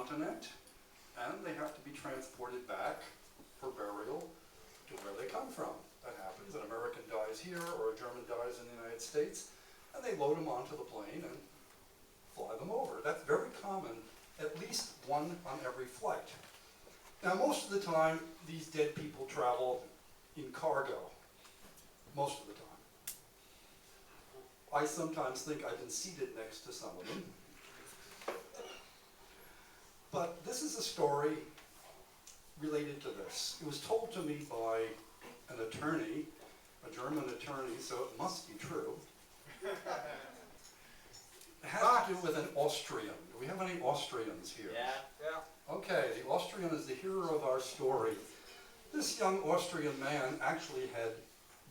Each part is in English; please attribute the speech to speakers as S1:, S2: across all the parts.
S1: continent, and they have to be transported back for burial to where they come from. That happens. An American dies here, or a German dies in the United States, and they load them onto the plane and fly them over. That's very common, at least one on every flight. Now, most of the time, these dead people travel in cargo. Most of the time. I sometimes think I've been seated next to some of them. But this is a story related to this. It was told to me by an attorney, a German attorney, so it must be true. It has to do with an Austrian. Do we have any Austrians here?
S2: Yeah.
S1: Okay, the Austrian is the hero of our story. This young Austrian man actually had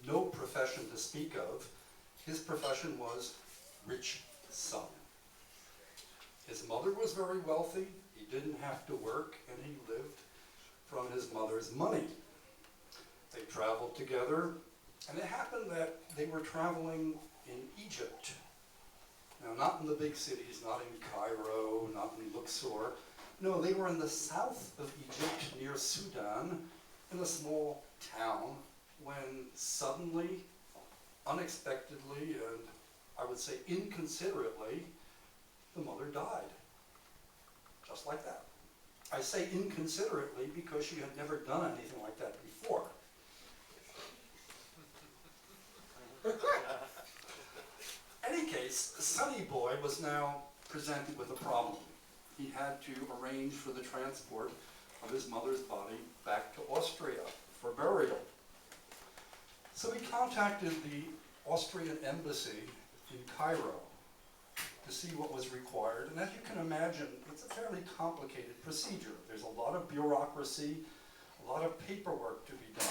S1: no profession to speak of. His profession was rich son. His mother was very wealthy. He didn't have to work, and he lived from his mother's money. They traveled together, and it happened that they were traveling in Egypt. Now, not in the big cities, not in Cairo, not in Luxor. No, they were in the south of Egypt, near Sudan, in a small town, when suddenly, unexpectedly, and I would say inconsiderately, the mother died. Just like that. I say inconsiderately because she had never done anything like that before. Any case, Sonny Boy was now presented with a problem. He had to arrange for the transport of his mother's body back to Austria for burial. So he contacted the Austrian embassy in Cairo to see what was required. And as you can imagine, it's a fairly complicated procedure. There's a lot of bureaucracy, a lot of paperwork to be done.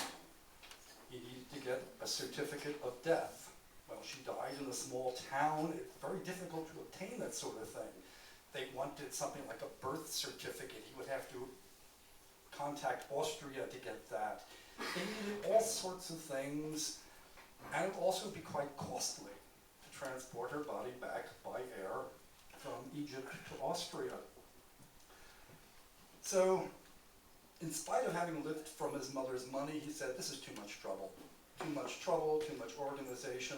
S1: He needed to get a certificate of death. Well, she died in a small town. It's very difficult to obtain that sort of thing. They wanted something like a birth certificate. He would have to contact Austria to get that. They needed all sorts of things, and it would also be quite costly to transport her body back by air from Egypt to Austria. So, in spite of having lived from his mother's money, he said, this is too much trouble. Too much organization.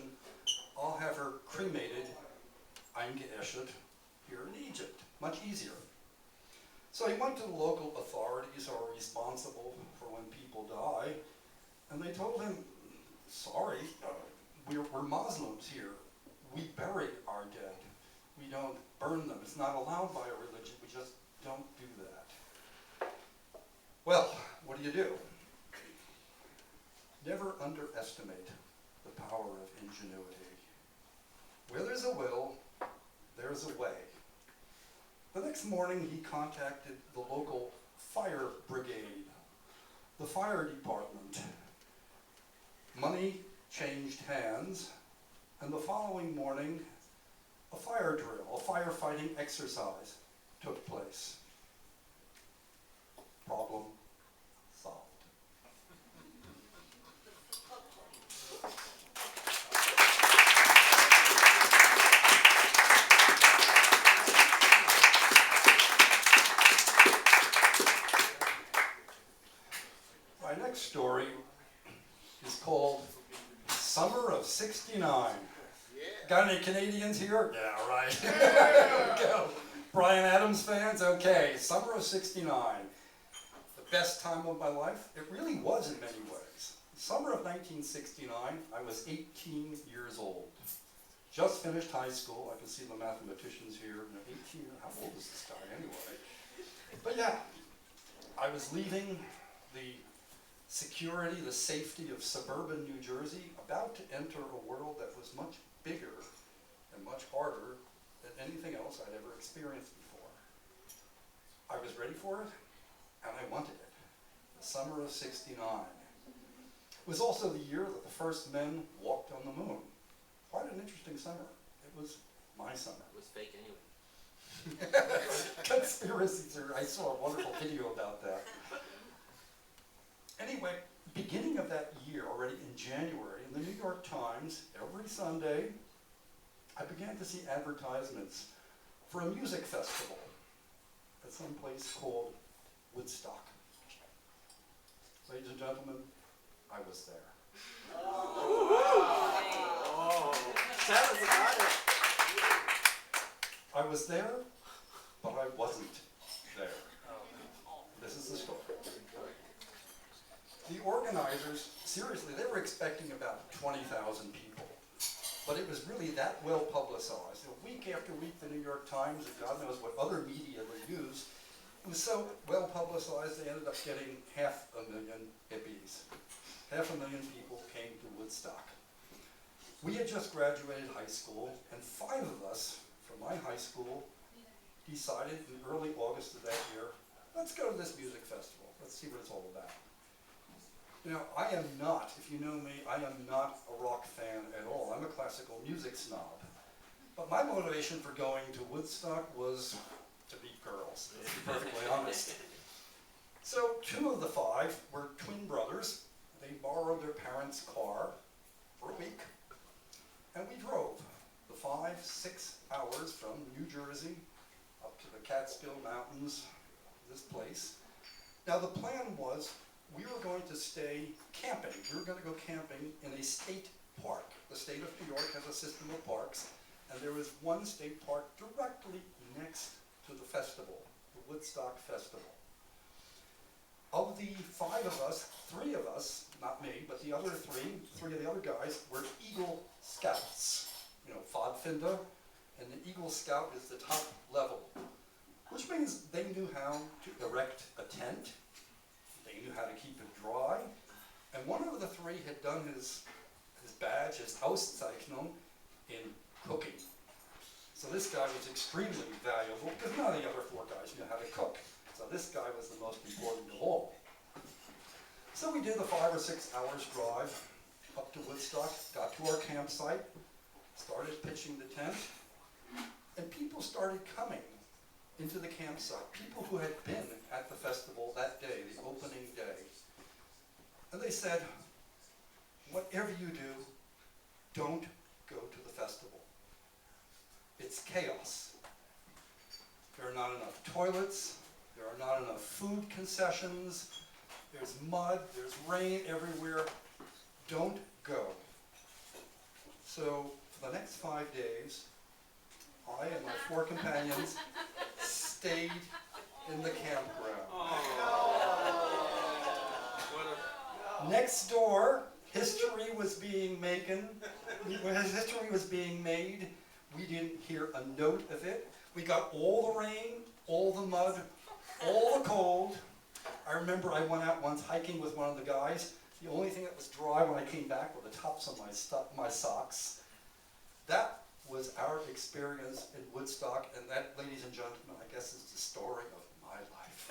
S1: I'll have her cremated, eingeäschert, here in Egypt. Much easier. So he went to the local authorities who are responsible for when people die, and they told him, sorry, we're Muslims here. We bury our dead. We don't burn them. It's not allowed by our religion. We just don't do that. Well, what do? Never underestimate the power of ingenuity. Where there's a will, there's a way. The next morning, he contacted the local fire brigade, the fire department. Money changed hands, and the following morning, a fire drill, a firefighting exercise took place. Problem solved. My next story is called Summer of '69. Got any Canadians here? Yeah, right. There we go. Bryan Adams fans? Okay, Summer of '69. The best time of my life? It really was in many ways. Summer of 1969, I was 18 years old. Just finished high school. I can see the mathematicians here. 18, how old is this guy anyway? But yeah, I was leaving the security, the safety of suburban New Jersey, about to enter a world that was much bigger and much harder than anything else I'd ever experienced before. I was ready for it, and I wanted it. The summer of '69. It was also the year that the first men walked on the moon. Quite an interesting summer. It was my summer.
S2: It was fake anyway.
S1: Conspiracy theory. I saw a wonderful video about that. Anyway, beginning of that year, already in January, in the New York Times, every Sunday, I began to see advertisements for a music festival. at some place called Woodstock. Ladies and gentlemen, I was there.
S2: Tell us about it.
S1: I was there, but I wasn't there. This is the story. The organizers, seriously, they were expecting about 20,000 people. But it was really that well publicized. Week after week, the New York Times, and God knows what other media would use, it was so well publicized, they ended up getting 500,000 hippies. 500,000 people came to Woodstock. We had just graduated high school, and 5 of us from my high school decided in early August of that year, let's go to this music festival. Let's see what it's all about. Now, I am not, if you know me, I am not a rock fan at all. I'm a classical music snob. But my motivation for going to Woodstock was to meet girls, to be perfectly honest. So 2 of the 5 were twin brothers. They borrowed their parents' car for a week, and we drove the 5-6 hours from New Jersey up to the Catskill Mountains, this place. Now the plan was we were going to stay camping. We were going to go camping in a state park. The state of New York has a system of parks, and there was one state park directly next to the festival, the Woodstock Festival. Of the 5 of us, 3 of us, not me, but the other 3 of the other guys were Eagle Scouts. You know, Pfadfinder, and the Eagle Scout is the top level, which means they knew how to erect a tent, they knew how to keep it dry, and one of the 3 had done his badge, his Auszeichnung, in cooking. So this guy was extremely valuable because none of the other 4 guys knew how to cook. So this guy was the most important of all. So we did the 5 or 6 hours drive up to Woodstock, got to our campsite, started pitching the tent, and people started coming into the campsite. People who had been at the festival that day, the opening day. And they said, whatever you do, don't go to the festival. It's chaos. There are not enough toilets. There are not enough food concessions. There's mud. There's rain everywhere. Don't go. So for the next 5 days, I and my 4 companions stayed in the campground. Next door, history was being made. We didn't hear a note of it. We got all the rain, all the mud, all the cold. I remember I went out once hiking with one of the guys. The only thing that was dry when I came back were the tops of my socks. That was our experience in Woodstock, and that, ladies and gentlemen, I guess is the story of my life.